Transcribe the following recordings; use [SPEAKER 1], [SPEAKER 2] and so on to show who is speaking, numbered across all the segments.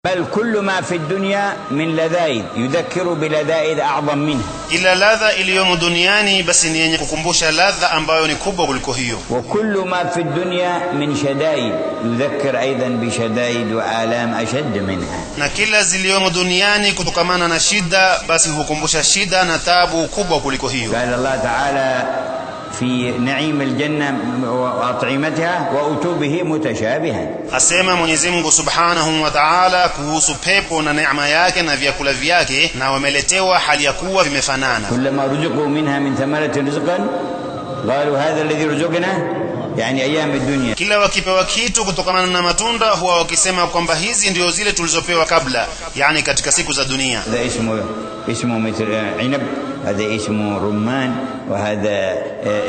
[SPEAKER 1] بل كل ما في الدنيا من لذائذ يذكر بلذائذ أعظم منها.
[SPEAKER 2] Ila ladha iliyomo duniani basi ni yenye kukumbusha ladha ambayo ni kubwa kuliko hiyo.
[SPEAKER 1] وكل ما في الدنيا من شدائد يذكر أيضا بشدائد وآلام أشد منها.
[SPEAKER 2] Na kila ziliyomo duniani kutokamana na shida basi hukumbusha shida na taabu kubwa kuliko hiyo.
[SPEAKER 1] قال الله تعالى في نعيم الجنة وأطعمتها وأتوا به متشابها.
[SPEAKER 2] Asema Mwenyezi Mungu Subhanahu wa Ta'ala kuhusu pepo na neema yake na vyakula vyake, na wameletewa hali ya kuwa vimefanana.
[SPEAKER 1] كلما رزقوا منها من ثمرة رزقا قالوا هذا الذي رزقنا يعني أيام الدنيا.
[SPEAKER 2] Kila wakipewa kitu kutokana na matunda huwa wakisema kwamba hizi ndio zile tulizopewa kabla, yani katika siku za dunia.
[SPEAKER 1] هذا اسمه مثل عنب، هذا اسمه رمان، وهذا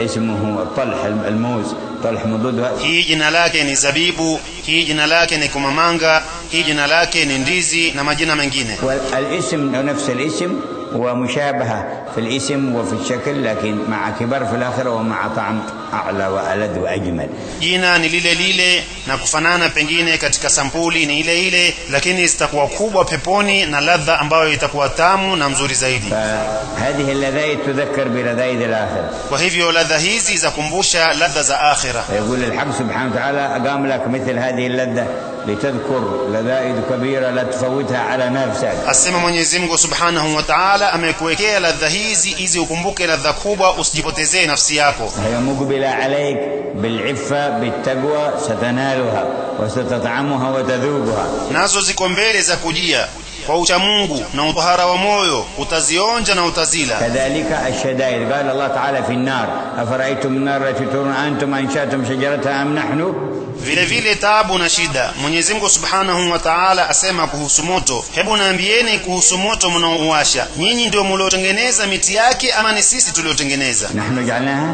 [SPEAKER 1] اسمه طلح الموز، طلح مضود.
[SPEAKER 2] Hii jina lake ni zabibu, hii jina lake ni kumamanga, hii jina lake ni ndizi na majina mengine.
[SPEAKER 1] والاسم نفس الاسم ومشابهة في الاسم وفي الشكل، لكن مع كبر في الآخرة ومع طعم أعلى وألذ وأجمل.
[SPEAKER 2] Jina ni lile lile na kufanana pengine katika sampuli ni ile ile, lakini zitakuwa kubwa peponi na ladha ambayo itakuwa tamu na mzuri zaidi.
[SPEAKER 1] فهذه اللذائذ تذكر بلذائذ الآخرة.
[SPEAKER 2] Kwa hivyo ladha hizi zakumbusha ladha za akhira.
[SPEAKER 1] يقول الحق سبحانه وتعالى أقام لك مثل هذه اللذة لتذكر لذائذ كبيرة لا تفوتها على نفسك.
[SPEAKER 2] Asema Mwenyezi Mungu Subhanahu wa Ta'ala amekuwekea ladha hizi ili ukumbuke ladha kubwa usijipotezee nafsi yako.
[SPEAKER 1] هي مقبلة عليك بالعفة بالتقوى ستنالها وستطعمها وتذوقها.
[SPEAKER 2] Nazo ziko mbele za kujia kwa ucha Mungu na utahara wa moyo, utazionja na utazila.
[SPEAKER 1] كذلك الشدائد قال الله تعالى في النار أفرأيتم النار التي ترون أنتم أنشأتم شجرتها أم نحن.
[SPEAKER 2] Vile vile taabu na shida Mwenyezi Mungu Subhanahu wa Ta'ala asema kuhusu moto, hebu naambieni kuhusu moto mnaouwasha, nyinyi ndio mliotengeneza miti yake ama ni sisi tuliotengeneza?
[SPEAKER 1] نحن جعلناها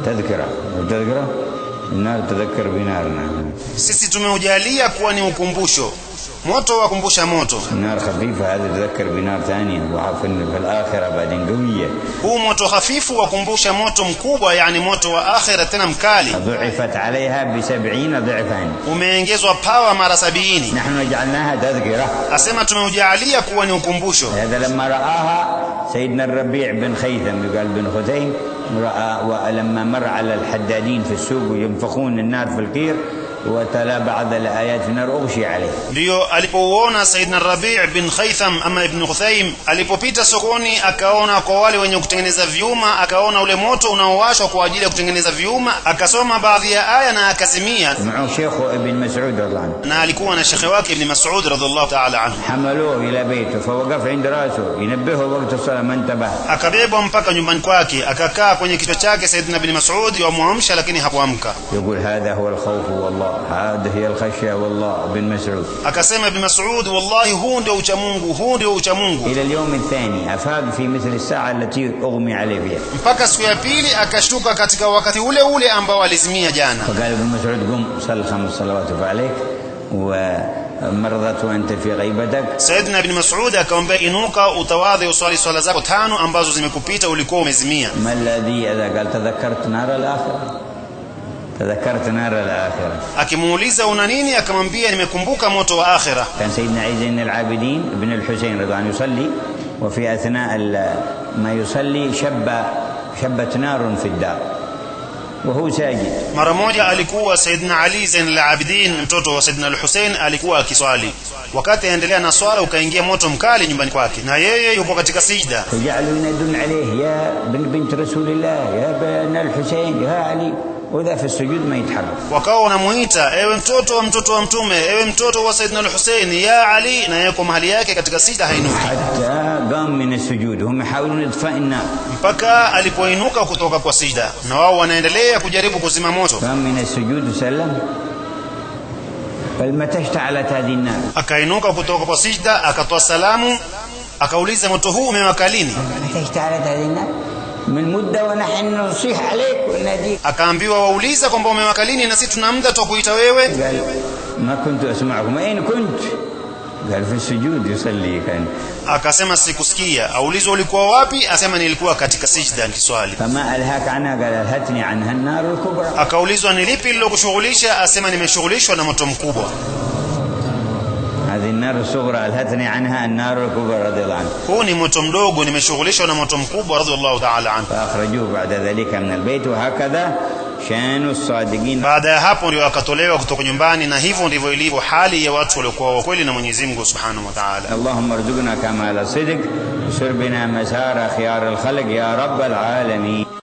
[SPEAKER 1] تذكرة النار تذكر بنارنا.
[SPEAKER 2] Sisi tumeujalia kuwa ni ukumbusho, moto wakumbusha moto.
[SPEAKER 1] النار خفيفة هذا تذكر بنار ثانية وعارفين في الآخرة بعدين قوية.
[SPEAKER 2] Huu moto hafifu wakumbusha moto mkubwa, yani moto wa akhira tena mkali.
[SPEAKER 1] ضعفت عليها ب70 ضعفا.
[SPEAKER 2] Umeongezwa pawa mara 70.
[SPEAKER 1] نحن جعلناها تذكرة.
[SPEAKER 2] Asema tumeujalia kuwa ni ukumbusho.
[SPEAKER 1] هذا لما رآها سيدنا الربيع بن خيثم يقال بن خثيم رأى، ولما مر على الحدادين في السوق ينفخون النار في القير وتلا بعض الآيات في النار أغشي عليه.
[SPEAKER 2] Ndio alipouona Saidna Rabi' bin Khaytham ama Ibn Khuthaym alipopita sokoni akaona kwa wale wenye kutengeneza vyuma, akaona ule moto unaowashwa kwa ajili ya kutengeneza vyuma, akasoma baadhi ya aya na akazimia.
[SPEAKER 1] معه شيخ ابن مسعود رضي الله عنه،
[SPEAKER 2] Na alikuwa na shekhe wake Ibn Mas'ud radhiallahu ta'ala anhu.
[SPEAKER 1] حملوه إلى بيته فوقف عند رأسه ينبهه وقت الصلاة ما انتبه.
[SPEAKER 2] Akabebwa mpaka nyumbani kwake, akakaa kwenye kichwa chake Saidna Ibn Mas'ud yamwamsha, lakini hakuamka.
[SPEAKER 1] يقول هذا هو الخوف والله، هذه هي الخشية والله. ابن مسعود
[SPEAKER 2] Akasema Ibn Mas'ud, wallahi huu ndio ucha Mungu, huu ndio ucha Mungu.
[SPEAKER 1] إلى اليوم الثاني أفاق في مثل الساعة التي أغمي عليه فيها.
[SPEAKER 2] Mpaka siku ya pili akashtuka katika wakati ule ule ambao alizimia jana.
[SPEAKER 1] فقال ابن مسعود قم صل 5 صلوات عليك ومرضت وأنت في غيبتك.
[SPEAKER 2] Saidna Ibn Mas'ud akamwambia, inuka utawadhi uswali swala zako 5 ambazo zimekupita ulikuwa umezimia.
[SPEAKER 1] ما الذي إذا قال تذكرت نار الآخرة، تذكرت نار الآخرة.
[SPEAKER 2] Akimuuliza una nini, akamwambia nimekumbuka moto wa akhira.
[SPEAKER 1] كان سيدنا علي زين العابدين ابن الحسين رضي الله عنه يصلي، وفي أثناء ما يصلي شبت نار في الدار وهو ساجد.
[SPEAKER 2] Mara moja alikuwa Saidna Ali Zain al-Abidin mtoto wa Saidna al-Hussein alikuwa akiswali, wakati aendelea na swala ukaingia moto mkali nyumbani kwake na yeye yupo katika sijda.
[SPEAKER 1] فجعلوا ينادون عليه يا بنت رسول الله يا ابن الحسين يا علي، وذا في السجود ما يتحرك.
[SPEAKER 2] Wakawa wanamuita ewe mtoto wa mtume, ewe mtoto wa Saidna al-Hussein, ya Ali, na yeye kwa mahali yake katika sijda hainuki.
[SPEAKER 1] حتى قام من السجود هم يحاولون إطفاء النار.
[SPEAKER 2] Mpaka alipoinuka kutoka kwa sijda na wao wanaendelea kujaribu kuzima moto.
[SPEAKER 1] قام من السجود وسلم فلما اشتعلت هذه النار.
[SPEAKER 2] Akainuka kutoka kwa sijda akatoa salamu, akauliza moto huu umewaka lini?
[SPEAKER 1] متى اشتعلت هذه النار؟ من مدة ونحن نصيح عليك وناديك.
[SPEAKER 2] Akaambiwa wauliza kwamba umewaka lini na sisi tuna muda tukuita wewe.
[SPEAKER 1] قال ما كنت أسمعكم. أين كنت؟ قال في السجود يصلي كان.
[SPEAKER 2] Akasema sikusikia. Aulizwa ulikuwa wapi? Asema nilikuwa katika sijda nikiswali.
[SPEAKER 1] فما ألهاك عنها؟ قال ألهتني عنها النار الكبرى.
[SPEAKER 2] Akaulizwa ni lipi lilokushughulisha? Asema nimeshughulishwa na moto mkubwa.
[SPEAKER 1] هذه النار الصغرى ألهتني عنها النار الكبرى رضي الله عنه.
[SPEAKER 2] huu ni moto mdogo nimeshughulishwa na moto mkubwa radhiallahu ta'ala anhu.
[SPEAKER 1] فأخرجوه بعد ذلك من البيت وهكذا شان الصادقين.
[SPEAKER 2] baada ya hapo ndio akatolewa kutoka nyumbani, na hivyo ndivyo ilivyo hali ya watu waliokuwa wa kweli na Mwenyezi Mungu Subhanahu wa Ta'ala.
[SPEAKER 1] اللهم ارزقنا كمال الصدق وسر بنا مسار خيار الخلق يا رب العالمين.